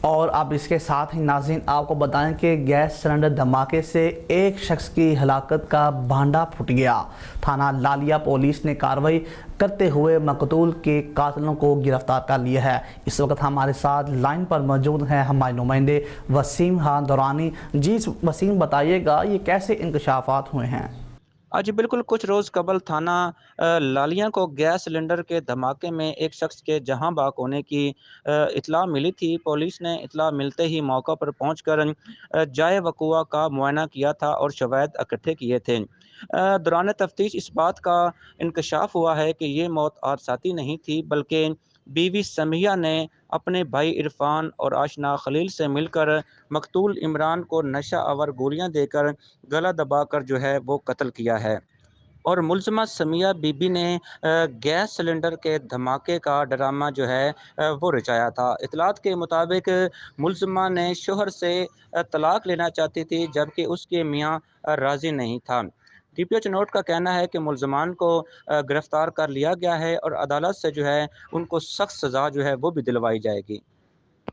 اور اب اس کے ساتھ ہی ناظرین آپ کو بتائیں کہ گیس سلنڈر دھماکے سے ایک شخص کی ہلاکت کا بھانڈا پھٹ گیا۔ تھانہ لالیہ پولیس نے کارروائی کرتے ہوئے مقتول کے قاتلوں کو گرفتار کر لیا ہے۔ اس وقت ہمارے ساتھ لائن پر موجود ہیں ہمارے نمائندے وسیم خان دورانی۔ جی وسیم، بتائیے گا یہ کیسے انکشافات ہوئے ہیں؟ جی بالکل، کچھ روز قبل تھانہ لالیہ کو گیس سلنڈر کے دھماکے میں ایک شخص کے جہاں بحق ہونے کی اطلاع ملی تھی۔ پولیس نے اطلاع ملتے ہی موقع پر پہنچ کر جائے وقوع کا معائنہ کیا تھا اور شواہد اکٹھے کیے تھے۔ دوران تفتیش اس بات کا انکشاف ہوا ہے کہ یہ موت حادثاتی نہیں تھی، بلکہ بیوی سمیہ نے اپنے بھائی عرفان اور آشنا خلیل سے مل کر مقتول عمران کو نشہ آور گولیاں دے کر گلا دبا کر وہ قتل کیا ہے، اور ملزمہ سمیہ بی بی نے گیس سلنڈر کے دھماکے کا ڈرامہ وہ رچایا تھا۔ اطلاعات کے مطابق ملزمہ نے شوہر سے طلاق لینا چاہتی تھی، جبکہ اس کے میاں راضی نہیں تھا۔ ڈی پی او چنوٹ کا کہنا ہے کہ ملزمان کو گرفتار کر لیا گیا ہے اور عدالت سے ان کو سخت سزا وہ بھی دلوائی جائے گی۔